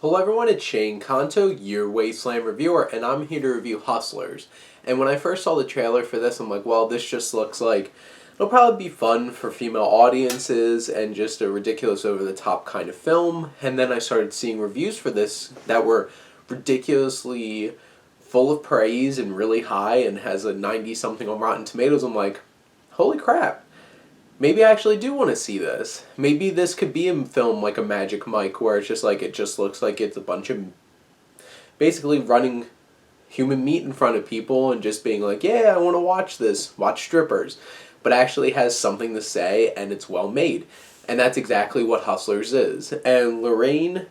Hello everyone, it's Shane Kanto, your Wasteland reviewer, and I'm here to review Hustlers. And when I first saw the trailer for this, I'm like, well, this just looks like it'll probably be fun for female audiences and just a ridiculous over-the-top kind of film. And then I started seeing reviews for this that were ridiculously full of praise and really high and has a 90-something on Rotten Tomatoes. I'm like, holy crap. Maybe I actually do want to see this. Maybe this could be a film like a Magic Mike where it's just like, it just looks like it's a bunch of basically running human meat in front of people and just being like, yeah, I want to watch this, watch strippers. But actually has something to say and it's well made. And that's exactly what Hustlers is. And Lorraine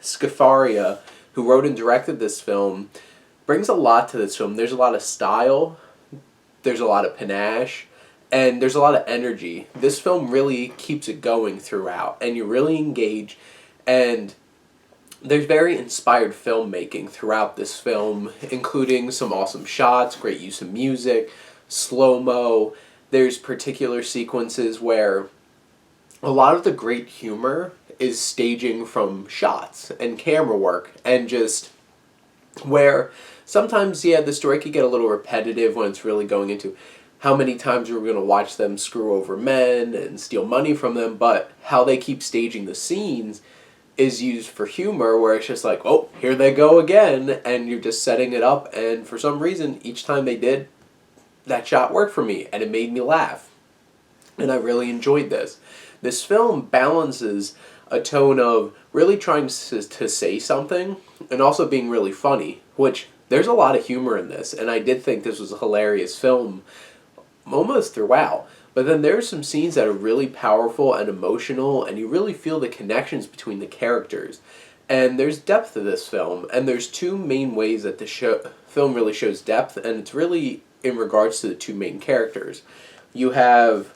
Scafaria, who wrote and directed this film, brings a lot to this film. There's a lot of style, there's a lot of panache, and there's a lot of energy. This film really keeps it going throughout, and you really engage, and there's very inspired filmmaking throughout this film, including some awesome shots, great use of music, slow-mo. There's particular sequences where a lot of the great humor is staging from shots and camera work, and just where sometimes, yeah, the story could get a little repetitive when it's really going into how many times we're going to watch them screw over men and steal money from them, but how they keep staging the scenes is used for humor, where it's just like, oh, here they go again, and you're just setting it up, and for some reason, each time they did, that shot worked for me, and it made me laugh. And I really enjoyed this. This film balances a tone of really trying to say something, and also being really funny, which there's a lot of humor in this, and I did think this was a hilarious film almost throughout. But then there's some scenes that are really powerful and emotional, and you really feel the connections between the characters. And there's depth to this film, and there's two main ways that the film really shows depth, and it's really in regards to the two main characters. You have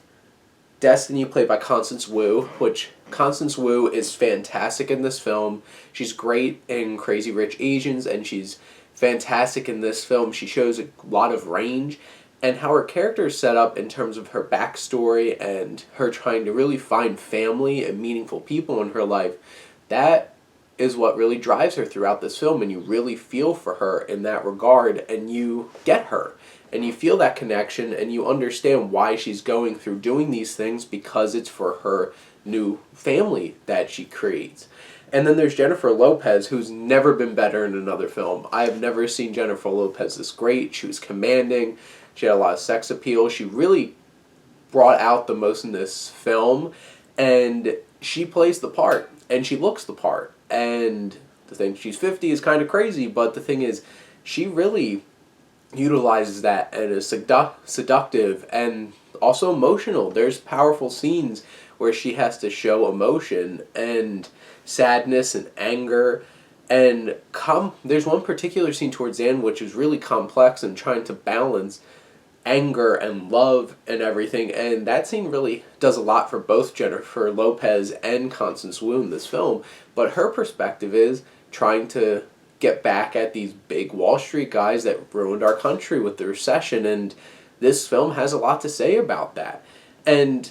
Destiny, played by Constance Wu, which Constance Wu is fantastic in this film. She's great in Crazy Rich Asians, and she's fantastic in this film. She shows a lot of range, and how her character is set up in terms of her backstory and her trying to really find family and meaningful people in her life, that is what really drives her throughout this film, and you really feel for her in that regard, and you get her, and you feel that connection, and you understand why she's going through doing these things, because it's for her new family that she creates. And then there's Jennifer Lopez, who's never been better in another film. I have never seen Jennifer Lopez this great. She was commanding. She had a lot of sex appeal. She really brought out the most in this film, and she plays the part, and she looks the part. And the thing, she's 50 is kind of crazy, but the thing is, she really utilizes that and is seductive and also emotional. There's powerful scenes where she has to show emotion and sadness and anger. And there's one particular scene towards the end which is really complex and trying to balance anger and love and everything, and that scene really does a lot for both Jennifer Lopez and Constance Wu in this film. But her perspective is trying to get back at these big Wall Street guys that ruined our country with the recession, and this film has a lot to say about that. And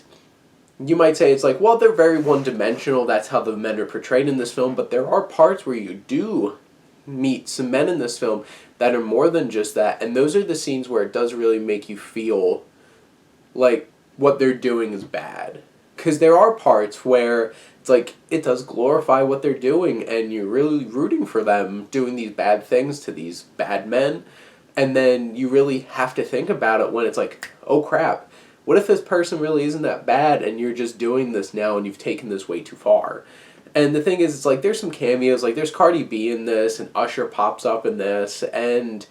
you might say it's like, well, they're very one-dimensional, that's how the men are portrayed in this film, but there are parts where you do meet some men in this film that are more than just that, and those are the scenes where it does really make you feel like what they're doing is bad. Because there are parts where it's like, it does glorify what they're doing, and you're really rooting for them doing these bad things to these bad men, and then you really have to think about it when it's like, oh crap, what if this person really isn't that bad, and you're just doing this now, and you've taken this way too far. And the thing is, it's like, there's some cameos, like there's Cardi B in this, and Usher pops up in this, and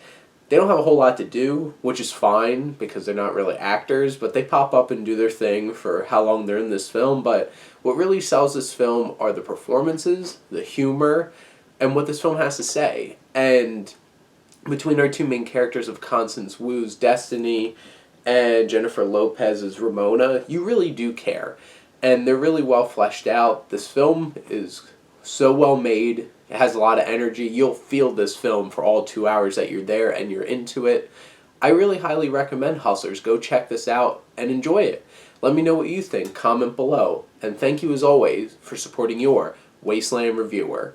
they don't have a whole lot to do, which is fine, because they're not really actors, but they pop up and do their thing for how long they're in this film. But what really sells this film are the performances, the humor, and what this film has to say. And between our two main characters of Constance Wu's Destiny and Jennifer Lopez's Ramona, you really do care. And they're really well fleshed out. This film is so well made. It has a lot of energy. You'll feel this film for all 2 hours that you're there and you're into it. I really highly recommend Hustlers. Go check this out and enjoy it. Let me know what you think. Comment below. And thank you as always for supporting your Wasteland reviewer.